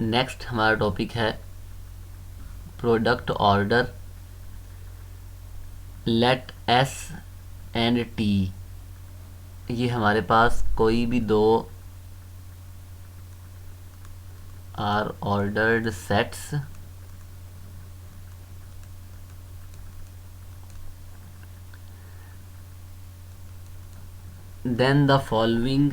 Next हमारा topic है product order. Let S and T, ये हमारे पास कोई भी दो are ordered sets then the following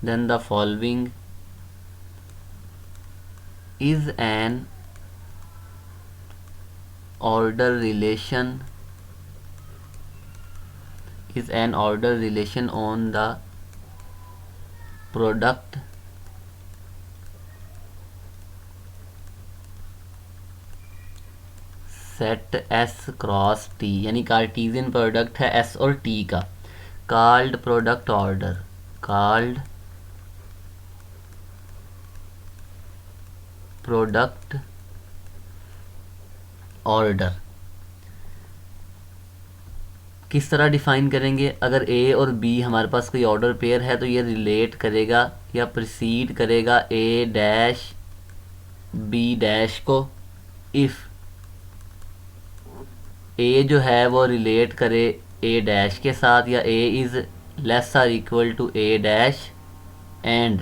then the following is an order relation on the product set S cross T, यानी Cartesian product है एस और टी का, called product order, called product order. किस तरह डिफाइन करेंगे? अगर ए और B हमारे पास कोई ऑर्डर पेयर है तो ये रिलेट करेगा या प्रीसीड करेगा ए डैश बी डैश को इफ़ ए जो है वो रिलेट करे ए डैश के साथ, या A is less or equal to A dash and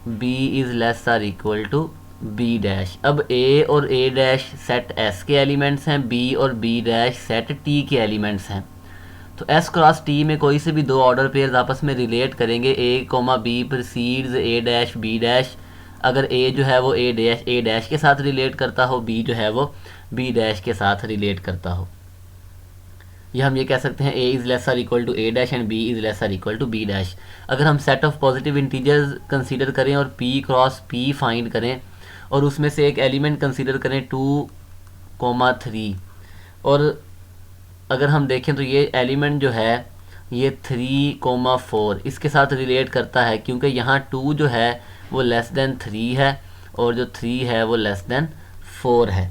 B is less or equal to B dash. अब ए और ए डैश सेट एस के एलिमेंट्स हैं, बी और बी डैश सेट टी के एलिमेंट्स हैं। तो एस क्रॉस टी में कोई से भी दो ऑर्डर पेयर्स आपस में रिलेट करेंगे, ए कोमा बी प्रीसीड्स ए डैश बी डैश। अगर ए जो है वो ए डैश के साथ रिलेट करता हो, बी जो है वो बी डैश के साथ रिलेट करता हो, या हम ये कह सकते हैं A is less or equal to A dash and B is less or equal to B dash. अगर हम set of positive integers consider करें और पी क्रॉस पी फाइंड करें और उसमें से एक एलिमेंट कंसीडर करें 2,3, और अगर हम देखें तो ये एलिमेंट जो है ये 3,4 इसके साथ रिलेट करता है, क्योंकि यहाँ 2 जो है वो लेस देन 3 है और जो 3 है वो लेस देन 4 है,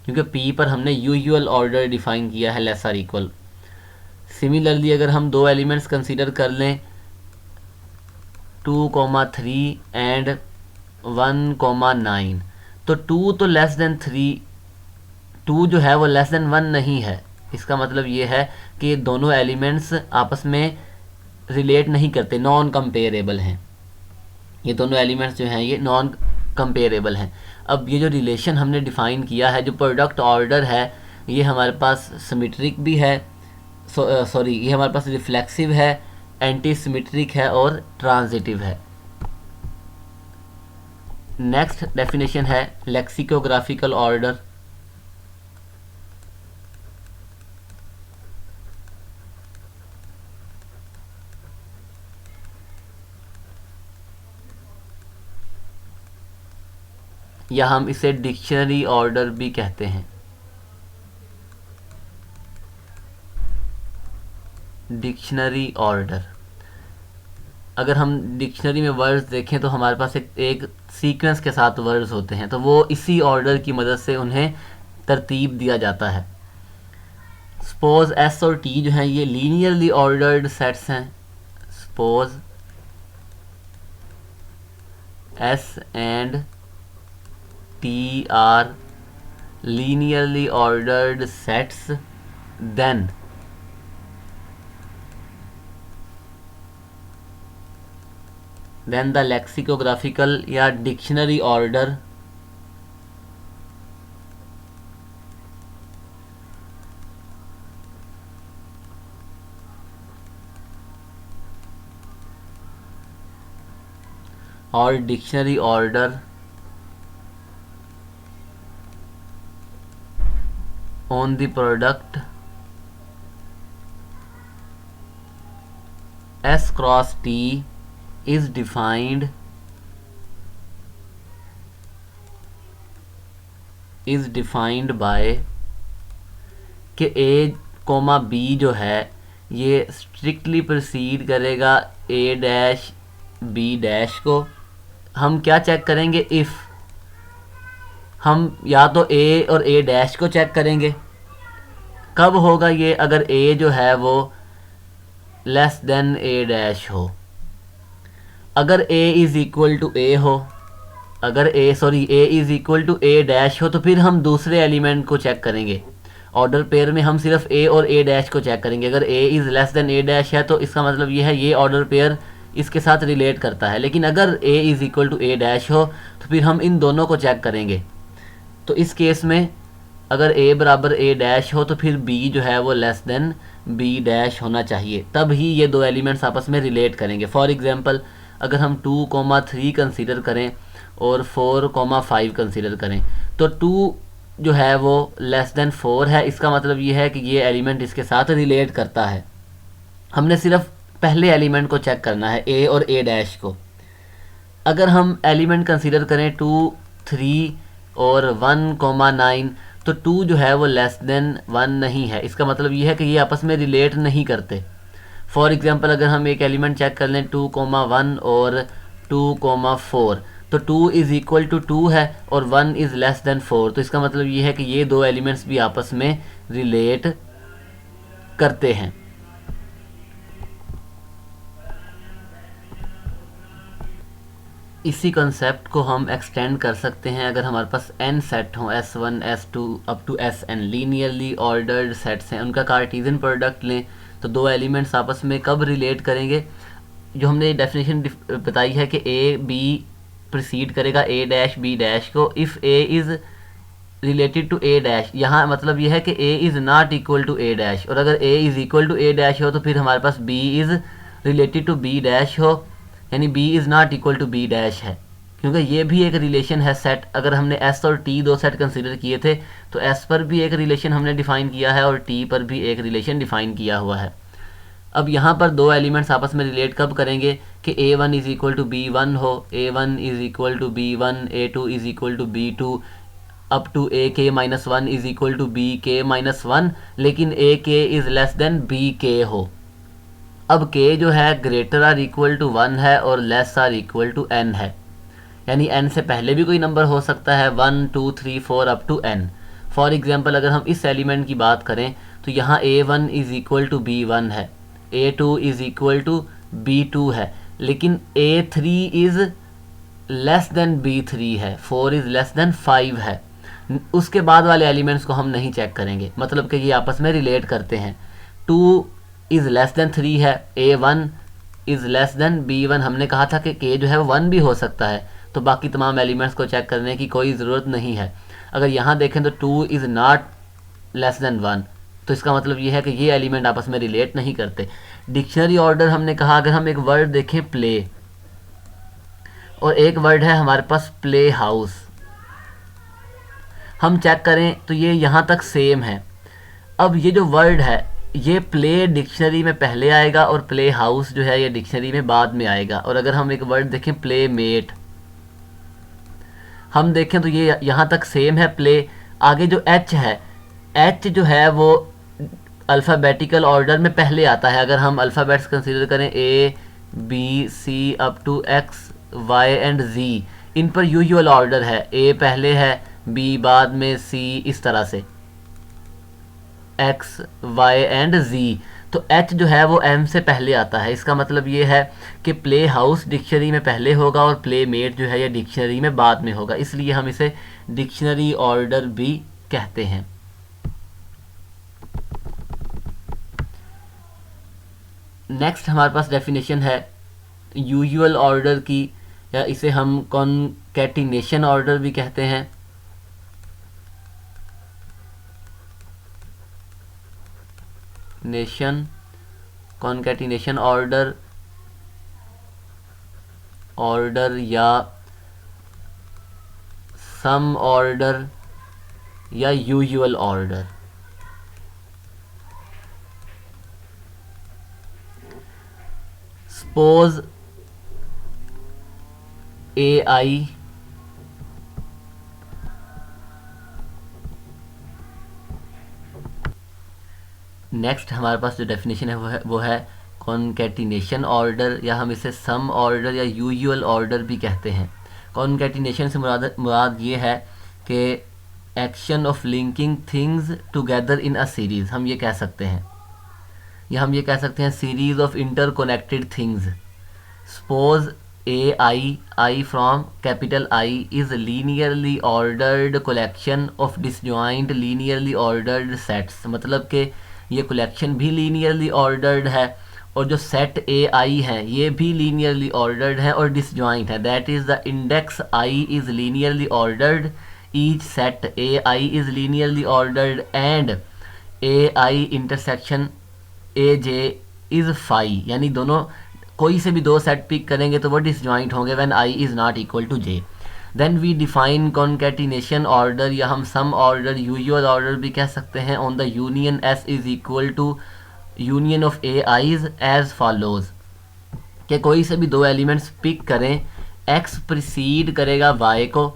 क्योंकि पी पर हमने यूजुअल ऑर्डर डिफाइन किया है लेस आर इक्वल। सिमिलरली अगर हम दो एलिमेंट्स कंसीडर कर लें 2,3 एंड 1,9, तो 2 तो लेस देन 3, 2 जो है वो लेस देन 1 नहीं है। इसका मतलब ये है कि ये दोनों एलिमेंट्स आपस में रिलेट नहीं करते, नॉन कंपेरेबल हैं। ये दोनों एलिमेंट्स जो हैं ये नॉन कंपेरेबल हैं। अब ये जो रिलेशन हमने डिफ़ाइन किया है, जो प्रोडक्ट ऑर्डर है, ये हमारे पास सिमेट्रिक भी है, ये हमारे पास रिफ्लेक्सिव है, एंटी सिमेट्रिक है और ट्रांजिटिव है। नेक्स्ट डेफिनेशन है लेक्सिकोग्राफिकल ऑर्डर। या हम इसे डिक्शनरी ऑर्डर भी कहते हैं। डिक्शनरी ऑर्डर, अगर हम डिक्शनरी में वर्ड्स देखें तो हमारे पास एक सीक्वेंस के साथ वर्ड्स होते हैं, तो वो इसी ऑर्डर की मदद से उन्हें तरतीब दिया जाता है। सपोज एस और टी जो हैं ये लीनियरली ऑर्डर्ड सेट्स हैं। Suppose S and T are linearly ordered sets, then the lexicographical या dictionary order or dictionary order on the product S cross T is defined by कि A, B जो है ये strictly proceed करेगा A dash B dash को। हम क्या check करेंगे? इफ़ हम या तो ए और ए डैश को चेक करेंगे। कब होगा ये? अगर ए जो है वो लेस देन ए डैश हो। अगर A is equal to A हो, अगर A is equal to A dash हो, तो फिर हम दूसरे एलिमेंट को चेक करेंगे। ऑर्डर पेयर में हम सिर्फ ए और ए डैश को चेक करेंगे। अगर A is less then A dash है तो इसका मतलब ये है ये ऑर्डर पेयर इसके साथ रिलेट करता है। लेकिन अगर A is equal to A dash हो तो फिर हम इन दोनों को चेक करेंगे। तो इस केस में अगर a बराबर a डैश हो तो फिर b जो है वो लेस देन b डैश होना चाहिए, तब ही ये दो एलिमेंट्स आपस में रिलेट करेंगे। फॉर एग्जांपल अगर हम 2,3 कंसीडर करें और 4,5 कंसीडर करें तो 2 जो है वो लेस देन 4 है। इसका मतलब ये है कि ये एलिमेंट इसके साथ रिलेट करता है। हमने सिर्फ पहले एलिमेंट को चेक करना है, a और a डैश को। अगर हम एलिमेंट कंसीडर करें 2, 3 और 1,9 तो 2 जो है वो लेस देन 1 नहीं है। इसका मतलब ये है कि ये आपस में रिलेट नहीं करते। फॉर एग्जांपल अगर हम एक एलिमेंट चेक कर लें 2,1 और 2,4 तो 2 इज़ इक्वल टू 2 है और 1 इज़ लेस देन 4, तो इसका मतलब ये है कि ये दो एलिमेंट्स भी आपस में रिलेट करते हैं। इसी कंसेप्ट को हम एक्सटेंड कर सकते हैं अगर हमारे पास n सेट हों, S1 S2 up to Sn linearly ordered sets हैं, उनका कार्टेशियन प्रोडक्ट लें तो दो एलिमेंट्स आपस में कब रिलेट करेंगे? जो हमने डेफिनेशन बताई है कि ए बी प्रीसीड करेगा a डैश b डैश को if a is related to a dash. यहाँ मतलब यह है कि a is not equal to a dash, और अगर a is equal to a dash हो तो फिर हमारे पास b is related to b dash हो, यानी b is not equal to b dash है, क्योंकि ये भी एक रिलेशन है सेट। अगर हमने s और t दो सेट कंसीडर किए थे तो s पर भी एक रिलेशन हमने डिफ़ाइन किया है और t पर भी एक रिलेशन डिफ़ाइन किया हुआ है। अब यहाँ पर दो एलिमेंट्स आपस में रिलेट कब करेंगे कि a1 is equal to b1 हो, a1 is equal to b1, a2 is equal to b2 up to ak-1 is equal to bk-1, लेकिन ak is less than bk हो। अब k जो है ग्रेटर आर इक्वल टू 1 है और less or equal to n है, यानी n से पहले भी कोई नंबर हो सकता है 1, 2, 3, 4 up to n। For example अगर हम इस एलिमेंट की बात करें तो यहाँ a1 is equal to b1 है, a2 is equal to b2 है, लेकिन a3 is less then b3 है, 4 इज़ लेस देन 5 है। उसके बाद वाले एलिमेंट्स को हम नहीं चेक करेंगे, मतलब कि ये आपस में रिलेट करते हैं। 2 इज़ लेस देन 3 है, a1 is less then b1। हमने कहा था कि k जो है वो 1 भी हो सकता है, तो बाकी तमाम एलिमेंट्स को चेक करने की कोई ज़रूरत नहीं है। अगर यहाँ देखें तो 2 इज़ नॉट लेस देन 1, तो इसका मतलब ये है कि ये एलिमेंट आपस में रिलेट नहीं करते। डिक्शनरी ऑर्डर हमने कहा, अगर हम एक वर्ड देखें प्ले और एक वर्ड है हमारे पास प्ले हाउस, हम चेक करें तो ये यहाँ तक सेम है। अब ये जो वर्ड है ये प्ले डिक्शनरी में पहले आएगा और प्ले हाउस जो है ये डिक्शनरी में बाद में आएगा। और अगर हम एक वर्ड देखें प्ले मेट, हम देखें तो ये यहाँ तक सेम है प्ले। आगे जो एच है, एच जो है वो अल्फ़ाबेटिकल ऑर्डर में पहले आता है। अगर हम अल्फ़ाबेट्स कंसीडर करें A B C up to X Y and Z, in पर यूजुअल ऑर्डर है, ए पहले है, बी बाद में, सी इस तरह से, एक्स वाई एंड जी। तो एच जो है वो एम से पहले आता है। इसका मतलब ये है कि प्ले हाउस डिक्शनरी में पहले होगा और प्ले मेट जो है ये डिक्शनरी में बाद में होगा, इसलिए हम इसे डिक्शनरी ऑर्डर भी कहते हैं। नेक्स्ट हमारे पास डेफिनेशन है यूजुअल ऑर्डर की, या इसे हम कॉन्कैटिनेशन ऑर्डर भी कहते हैं। कॉन्कैटिनेशन ऑर्डर या सम ऑर्डर या usual order. Suppose AI next हमारे पास जो डेफिनेशन है वो है कॉन्कैटिनेशन ऑर्डर, या हम इसे सम ऑर्डर या यूजुअल ऑर्डर भी कहते हैं। कॉन्कैटिनेशन से मुराद ये है कि action of linking things together in a series, हम ये कह सकते हैं, या हम ये कह सकते हैं series of interconnected things. Suppose I from capital I is linearly ordered collection of disjoint linearly ordered sets, मतलब कि ये कलेक्शन भी लीनियरली ऑर्डर्ड है और जो सेट ए आई है ये भी लीनियरली ऑर्डर्ड है और डिसजॉइंट है। That is the index I is linearly ordered, each set A I is linearly ordered and A I intersection A J is phi, यानी दोनों कोई से भी दो सेट पिक करेंगे तो वो डिसजॉइंट होंगे when I is not equal to J. Then we define concatenation order, या हम सम ऑर्डर यूजुअल ऑर्डर भी कह सकते हैं, on the union S is equal to union of A I's as follows, कि कोई से भी दो एलिमेंट्स पिक करें, एक्स प्रिसीड करेगा वाई को,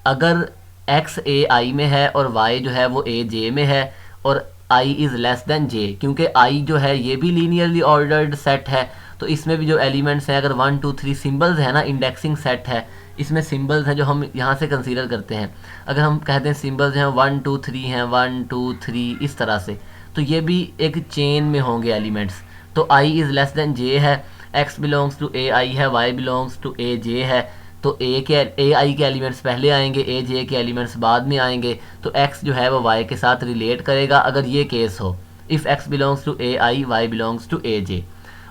अगर एक्स ए आई में है और वाई जो है वो ए जे में है और आई इज़ लेस देन जे, क्योंकि आई जो है ये भी लीनियरली ऑर्डर्ड सेट है, तो इसमें भी जो एलिमेंट्स हैं, अगर 1 2 3 सिंबल्स है ना, इंडेक्सिंग सेट है, इसमें सिंबल्स हैं जो हम यहाँ से कंसीडर करते हैं। अगर हम कहते हैं सिंबल्स हैं 1 2 3 हैं, 1 2 3 इस तरह से, तो ये भी एक चेन में होंगे एलिमेंट्स। तो आई इज़ लेस देन जे है, एक्स बिलोंग्स टू ए आई है, वाई बिलोंग्स टू ए जे है, तो ए आई के एलिमेंट्स पहले आएंगे, ए जे के एलिमेंट्स बाद में आएंगे, तो एक्स जो है वो वाई के साथ रिलेट करेगा अगर ये केस हो, if X belongs to A I Y belongs to A J.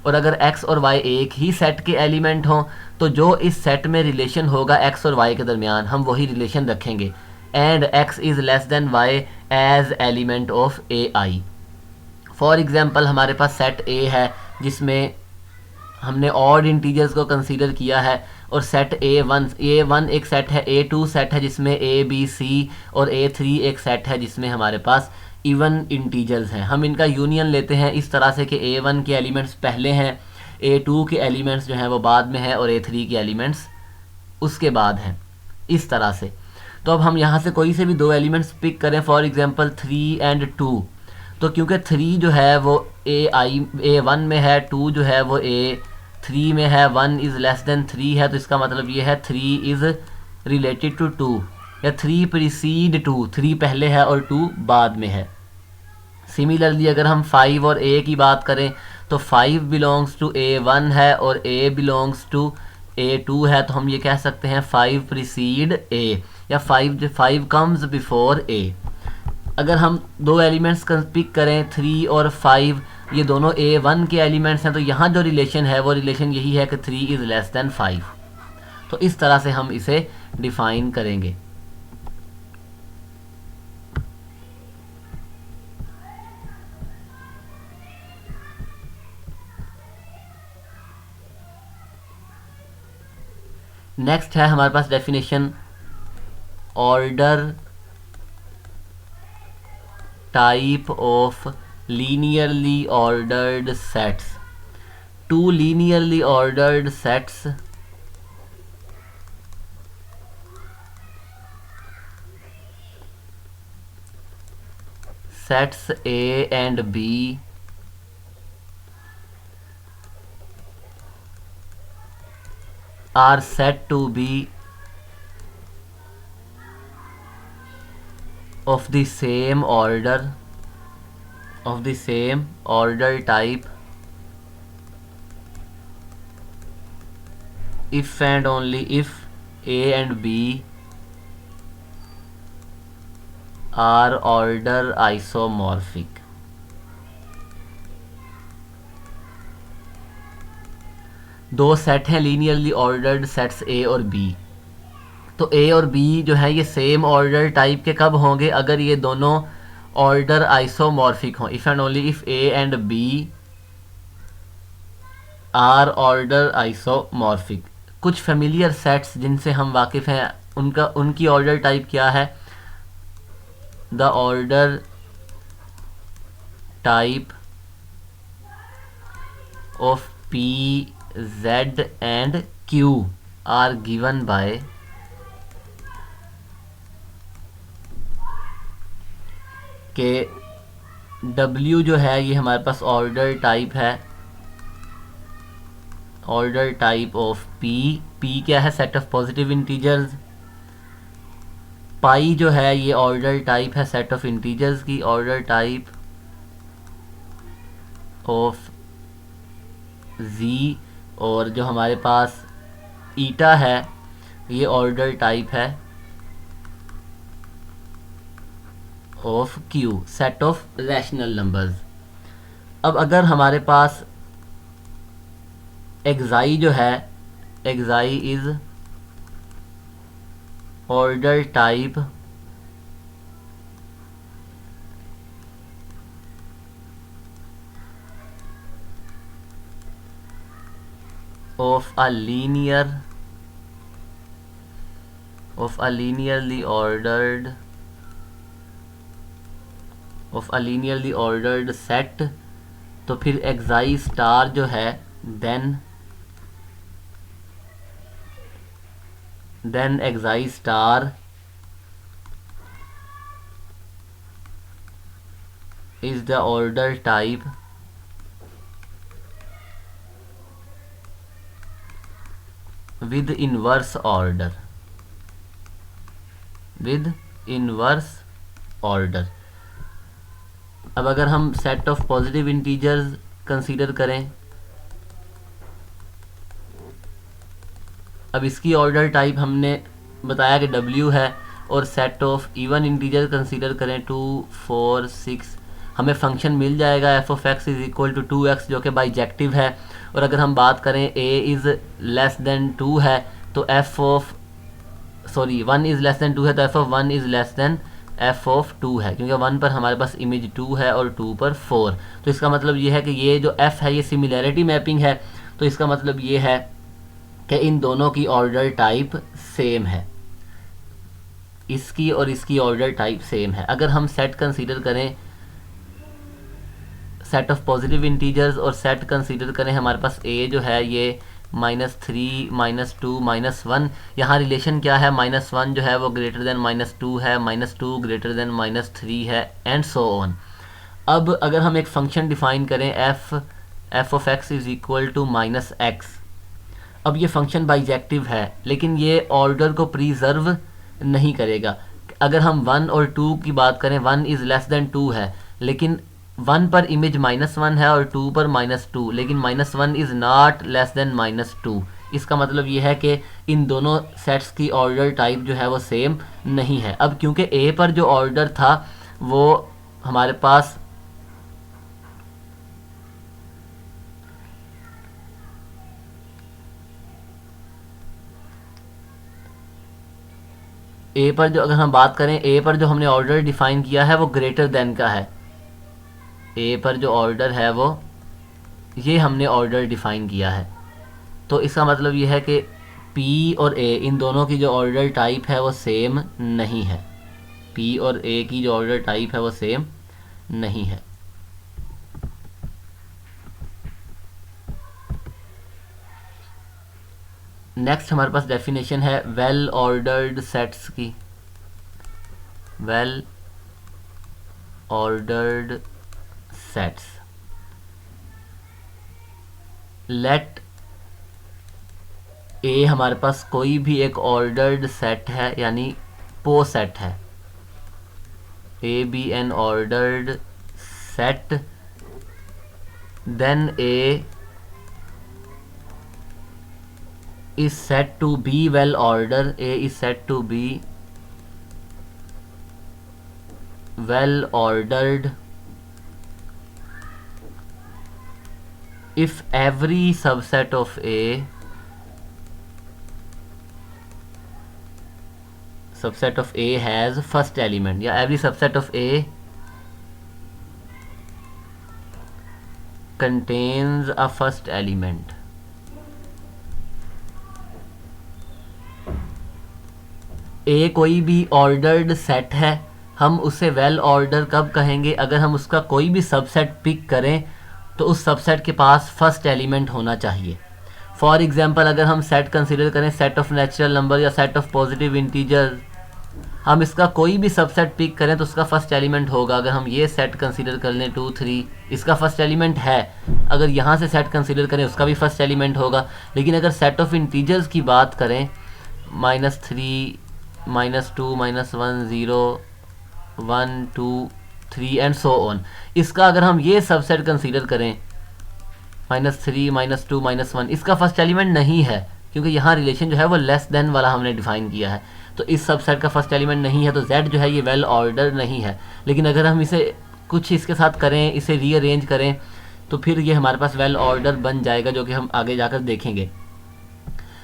और अगर एक्स और वाई एक ही सेट के एलिमेंट हों तो जो इस सेट में रिलेशन होगा एक्स और वाई के दरमियान हम वही रिलेशन रखेंगे, and X is less than Y as element of A I. For example हमारे पास सेट ए है जिसमें हमने ऑड इंटीजर्स को कंसीडर किया है, और सेट ए वन एक सेट है, ए टू सेट है जिसमें ए बी सी, और ए थ्री एक सेट है जिसमें हमारे पास इवन इंटीजर्स हैं। हम इनका यूनियन लेते हैं इस तरह से कि ए वन के एलिमेंट्स पहले हैं, ए टू के एलिमेंट्स जो हैं वो बाद में हैं, और ए थ्री के एलिमेंट्स उसके बाद हैं, इस तरह से। तो अब हम यहाँ से कोई से भी दो एलिमेंट्स पिक करें, फॉर एग्जांपल 3 एंड 2, तो क्योंकि 3 जो है वो ए वन में है, 2 जो है वो ए थ्री में है, 1 इज़ लेस देन 3 है, तो इसका मतलब ये है 3 इज़ रिलेटेड टू 2, या 3 प्रीसीड 2, 3 पहले है और 2 बाद में है। सिमिलरली अगर हम 5 और ए की बात करें तो 5 बिलोंग्स टू ए वन है और ए बिलोंग्स टू ए टू है, तो हम ये कह सकते हैं 5 प्रीसीड ए, या 5 कम्स बिफोर ए। अगर हम दो एलिमेंट्स पिक करें 3 और 5, ये दोनों ए वन के एलिमेंट्स हैं, तो यहाँ जो रिलेशन है वो रिलेशन यही है कि 3 इज़ लेस देन 5। तो इस तरह से हम इसे डिफाइन करेंगे। नेक्स्ट है हमारे पास definition order type of linearly ordered sets. Two linearly ordered sets A and B are said to be of the same order type if and only if A and B are order isomorphic. दो set हैं linearly ordered sets A और B, तो ए और B जो है ये same order type के कब होंगे, अगर ये दोनों ऑर्डर आइसोमॉर्फिक हों, if and only if A and B are order isomorphic. कुछ फेमिलियर सेट्स जिनसे हम वाकिफ़ हैं उनकी ऑर्डर टाइप क्या है, the order type of P Z and Q are given by के W जो है ये हमारे पास ऑर्डर टाइप है, ऑर्डर टाइप ऑफ P क्या है, set of positive integers, pi जो है ये ऑर्डर टाइप है सेट ऑफ इंटीजर्स की, ऑर्डर टाइप ऑफ जी, और जो हमारे पास ईटा है ये ऑर्डर टाइप है of Q, set of rational numbers. अब अगर हमारे पास एक्साई जो है, एक्साई is order type of a linearly ordered set, तो फिर एक्साई स्टार जो है then xi star is the order type with inverse order, अब अगर हम set of positive integers consider करें, अब इसकी ऑर्डर टाइप हमने बताया कि W है, और set of even integer consider करें 2 4 6, हमें फंक्शन मिल जाएगा f of x is equal to 2x जो कि बाइजेक्टिव है। और अगर हम बात करें a इज़ लेस देन 2 है तो 1 इज़ लेस देन 2 है तो f of 1 is less then f of 2 है, क्योंकि 1 पर हमारे पास इमेज 2 है और 2 पर 4। तो इसका मतलब ये है कि ये जो f है ये सिमिलैरिटी मैपिंग है, तो इसका मतलब ये है कि इन दोनों की ऑर्डर टाइप सेम है, इसकी और इसकी ऑर्डर टाइप सेम है। अगर हम सेट कंसीडर करें सेट ऑफ पॉजिटिव इंटीजर्स और सेट कंसीडर करें हमारे पास a जो है ये -3 -2 -1, यहाँ रिलेशन क्या है, -1 जो है वो ग्रेटर देन -2 है, -2 ग्रेटर देन -3 है, एंड सो ऑन। अब अगर हम एक फंक्शन डिफाइन करें f of x is equal to -x, अब ये फंक्शन बाइजेक्टिव है लेकिन ये ऑर्डर को प्रिजर्व नहीं करेगा। अगर हम 1 और 2 की बात करें, 1 इज़ लेस देन 2 है लेकिन 1 पर इमेज -1 है और 2 पर -2, लेकिन -1 इज़ नॉट लेस देन -2। इसका मतलब ये है कि इन दोनों सेट्स की ऑर्डर टाइप जो है वो सेम नहीं है। अब क्योंकि a पर जो ऑर्डर था वो हमारे पास a पर जो, अगर हम बात करें a पर जो हमने ऑर्डर डिफाइन किया है वो ग्रेटर देन का है, a पर जो ऑर्डर है वो ये हमने ऑर्डर डिफाइन किया है। तो इसका मतलब ये है कि p और a इन दोनों की जो ऑर्डर टाइप है वो सेम नहीं है, p और a की जो ऑर्डर टाइप है वो सेम नहीं है। नेक्स्ट हमारे पास डेफिनेशन है वेल ऑर्डर्ड सेट्स की, वेल ऑर्डर्ड सेट्स। लेट ए हमारे पास कोई भी एक ऑर्डर्ड सेट है यानी पो सेट है, A B an ordered set, then A is said to be well ordered, a is said to be well ordered if every subset of a has first element, या every subset of a contains a first element। ए कोई भी ordered set है, हम उसे well order कब कहेंगे, अगर हम उसका कोई भी सबसेट पिक करें तो उस सबसेट के पास फर्स्ट एलिमेंट होना चाहिए। फॉर एग्जांपल अगर हम सेट कंसीडर करें सेट ऑफ नेचुरल नंबर या सेट ऑफ पॉजिटिव इंटीजर, हम इसका कोई भी सबसेट पिक करें तो उसका फर्स्ट एलिमेंट होगा। अगर हम ये सेट कंसीडर कर लें 2 3, इसका फर्स्ट एलिमेंट है, अगर यहाँ से सेट कंसीडर करें उसका भी फर्स्ट एलिमेंट होगा। लेकिन अगर सेट ऑफ इंटीजर्स की बात करें -3 -2 -1 0 1 2 3 एंड सो ऑन। इसका अगर हम ये सबसेट कंसीडर करें -3 -2 -1, इसका फर्स्ट एलिमेंट नहीं है क्योंकि यहाँ रिलेशन जो है वो लेस देन वाला हमने डिफाइन किया है, तो इस सबसेट का फर्स्ट एलिमेंट नहीं है, तो z जो है ये वेल ऑर्डर नहीं है। लेकिन अगर हम इसे कुछ इसके साथ करें, इसे रीअरेंज करें, तो फिर ये हमारे पास वेल ऑर्डर बन जाएगा, जो कि हम आगे जाकर देखेंगे।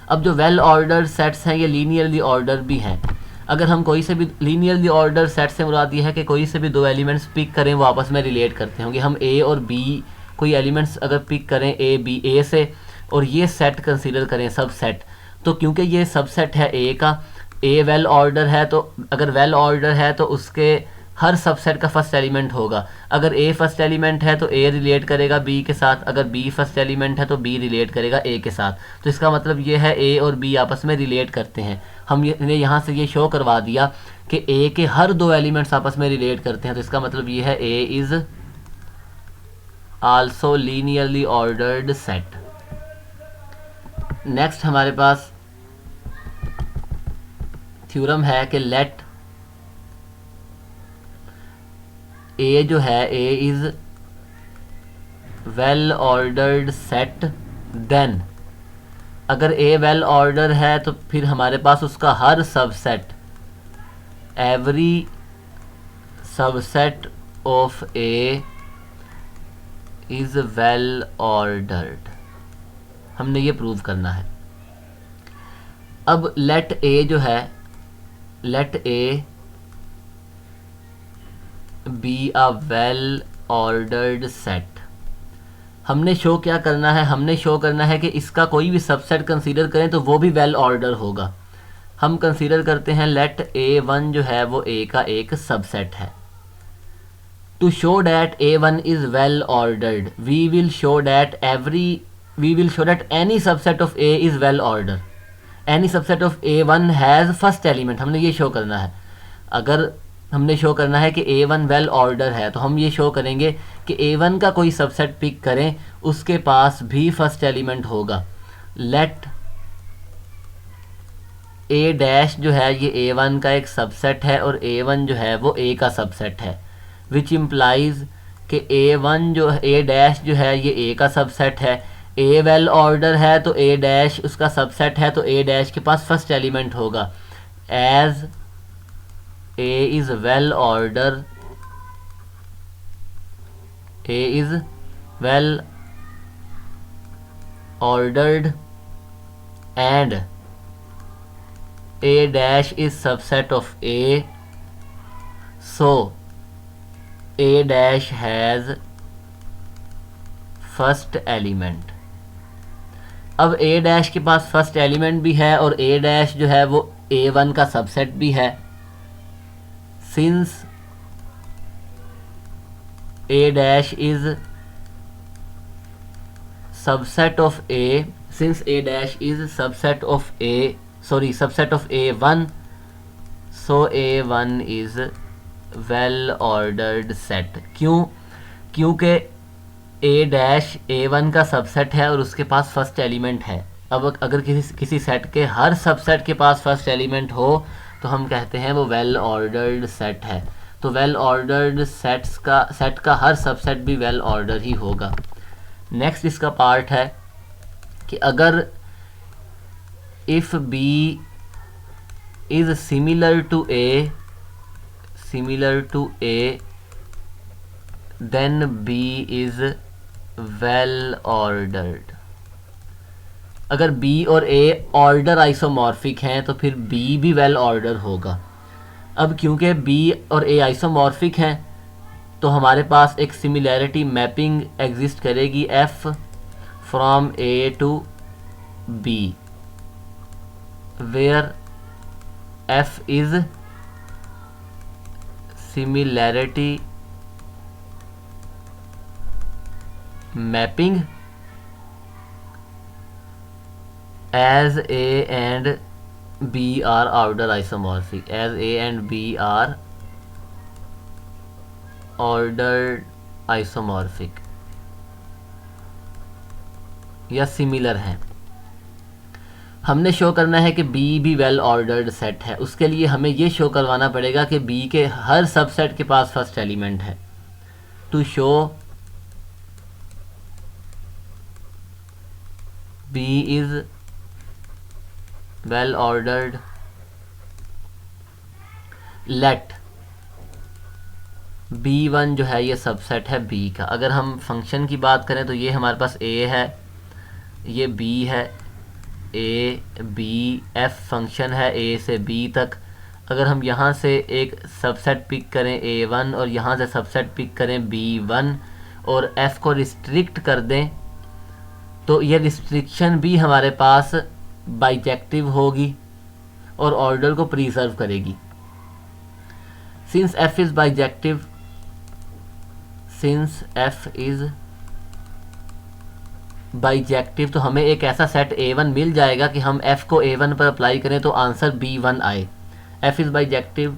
अब जो वेल ऑर्डर सेट्स हैं ये लीनियरली ऑर्डर भी हैं। अगर हम कोई से भी लीनियरली ऑर्डर सेट से मुराद ये है कि कोई से भी दो एलिमेंट्स पिक करें वो आपस में रिलेट करते होंगे। हम ए और बी कोई एलिमेंट्स अगर पिक करें ए से, और ये सेट कंसीडर करें सब सेट, तो क्योंकि ये सबसेट है ए का, ए वेल ऑर्डर है, तो अगर वेल ऑर्डर है तो उसके हर सबसेट का फर्स्ट एलिमेंट होगा। अगर ए फर्स्ट एलिमेंट है तो ए रिलेट करेगा बी के साथ, अगर बी फर्स्ट एलिमेंट है तो बी रिलेट करेगा ए के साथ। तो इसका मतलब ये है ए और बी आपस में रिलेट करते हैं। हमने यहाँ से ये शो करवा दिया कि ए के हर दो एलिमेंट्स आपस में रिलेट करते हैं, तो इसका मतलब ये है A is also linearly ordered set. Next हमारे पास थ्योरम है कि लेट ए जो है A is well ordered set, then अगर ए वेल ऑर्डर है तो फिर हमारे पास उसका हर subset, every subset of A is well ordered. हमने ये प्रूव करना है। अब लेट ए जो है, let A be a well ordered set. हमने शो क्या करना है, हमने शो करना है कि इसका कोई भी सबसेट कंसीडर करें तो वो भी वेल ऑर्डर होगा। हम कंसीडर करते हैं लेट A1 जो है वो A का एक सबसेट है। To show that A1 is well ordered we will show that any subset of A is well order. Any subset of A1 has first element, हमने ये शो करना है। अगर हमने शो करना है कि A1 वेल ऑर्डर है तो हम ये शो करेंगे कि A1 का कोई सबसेट पिक करें उसके पास भी फर्स्ट एलिमेंट होगा। लेट A डैश जो है ये A1 का एक सबसेट है और A1 जो है वो A का सबसेट है, विच इम्प्लाइज कि A1 जो A डैश जो है ये A का सबसेट है। A वेल ऑर्डर है तो A डैश उसका सबसेट है, तो A डैश के पास फर्स्ट एलिमेंट होगा। As A is well order, A is well ordered and A dash is subset of A, so A dash has first element। अब A dash के पास first element भी है और A डैश जो है वो A1 का सबसेट भी है। Since A dash is subset of A, since A dash is subset of A1, so A1 is well ordered set। क्यों? क्योंकि A डैश A1 का सबसेट है और उसके पास फर्स्ट एलिमेंट है। अब अगर किसी सेट के हर सबसेट के पास फर्स्ट एलिमेंट हो तो हम कहते हैं वो वेल ऑर्डर्ड सेट है। तो वेल ऑर्डर्ड सेट का हर सबसेट भी वेल ऑर्डर ही होगा। नेक्स्ट इसका पार्ट है कि अगर if B is similar to A then B is well ordered. अगर B और A ऑर्डर आइसोमॉर्फिक हैं तो फिर B भी वेल ऑर्डर होगा। अब क्योंकि B और A आइसोमॉर्फिक हैं तो हमारे पास एक सिमिलैरिटी मैपिंग एग्जिस्ट करेगी F from A to B, where F is similarity mapping as A and B are order isomorphic, as A and B are ordered isomorphic या सिमिलर हैं। हमने शो करना है कि बी भी वेल ऑर्डर्ड सेट है। उसके लिए हमें ये शो करवाना पड़ेगा कि बी के हर सबसेट के पास फर्स्ट एलिमेंट है। To show B is well ordered, let B1 जो है ये सबसेट है B का। अगर हम फंक्शन की बात करें तो ये हमारे पास A है, ये B है, A B F फंक्शन है A से B तक। अगर हम यहाँ से एक सबसेट पिक करें A1 और यहाँ से सबसेट पिक करें B1 और F को रिस्ट्रिक्ट कर दें तो ये रिस्ट्रिक्शन भी हमारे पास बाइजेक्टिव होगी और ऑर्डर को प्रिजर्व करेगी। Since F is bijective, since F is bijective तो हमें एक ऐसा सेट A1 मिल जाएगा कि हम F को A1 पर अप्लाई करें तो आंसर B1 आए। F is bijective,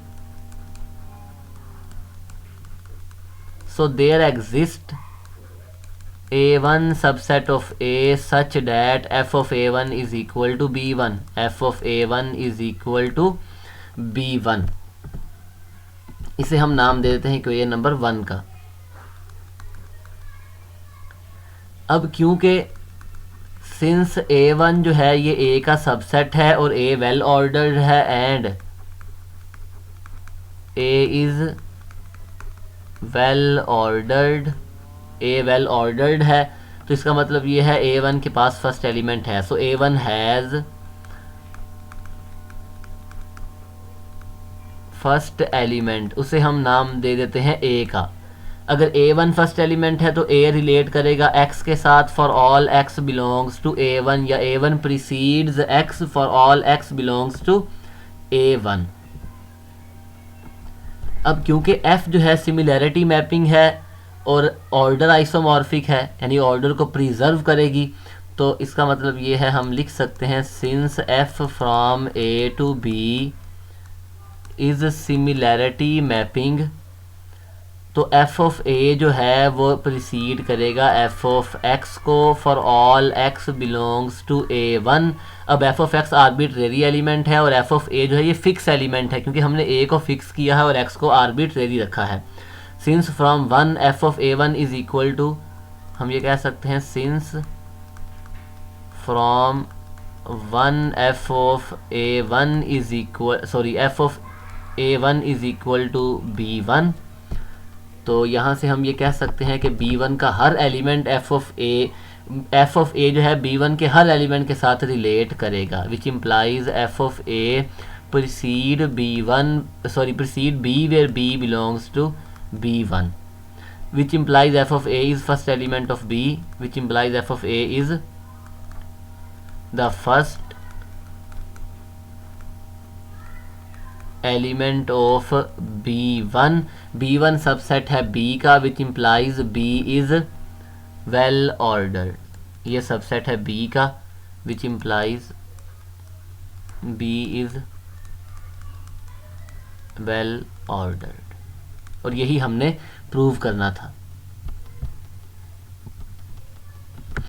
so there exist A1 subset of A such that F of A1 is equal to B1, F of A1 is equal to B1। इसे हम नाम दे देते हैं क्वेश्चन नंबर 1 का। अब क्योंकि सिंस A1 जो है ये A का सबसेट है और A वेल ऑर्डर्ड है and A is well ordered, A well ordered है तो इसका मतलब ये है A1 के पास फर्स्ट एलिमेंट है। सो A1 हैज़ फर्स्ट एलिमेंट, उसे हम नाम दे देते हैं A का। अगर A1 फर्स्ट एलिमेंट है तो A रिलेट करेगा X के साथ for all X belongs to A1 या A1 precedes X for all X belongs to A1। अब क्योंकि F जो है सिमिलैरिटी मैपिंग है और ऑर्डर आइसोमॉर्फिक है यानी ऑर्डर को प्रिजर्व करेगी, तो इसका मतलब ये है हम लिख सकते हैं since F from A to B is similarity mapping, तो F ऑफ A जो है वो प्रिसीड करेगा F ऑफ X को for all X belongs to A1। अब F of X arbitrary element है और F ऑफ A जो है ये फिक्स एलिमेंट है क्योंकि हमने A को फिक्स किया है और X को आर्बिट्रेरी रखा है। Since from 1 F of A1 is equal to, हम ये कह सकते हैं since from 1 F of A1 is equal, sorry F of A1 is equal to B1। तो यहाँ से हम ये कह सकते हैं कि B1 का हर एलिमेंट F ऑफ A जो है B1 के हर एलिमेंट के साथ रिलेट करेगा, which implies F of A precede B where B belongs to B1, which implies F of A is first element of B, which implies F of A is the first element of B1। B1 subset है B का, which implies B is well ordered, ये subset है B का which implies B is well ordered, और यही हमने prove करना था।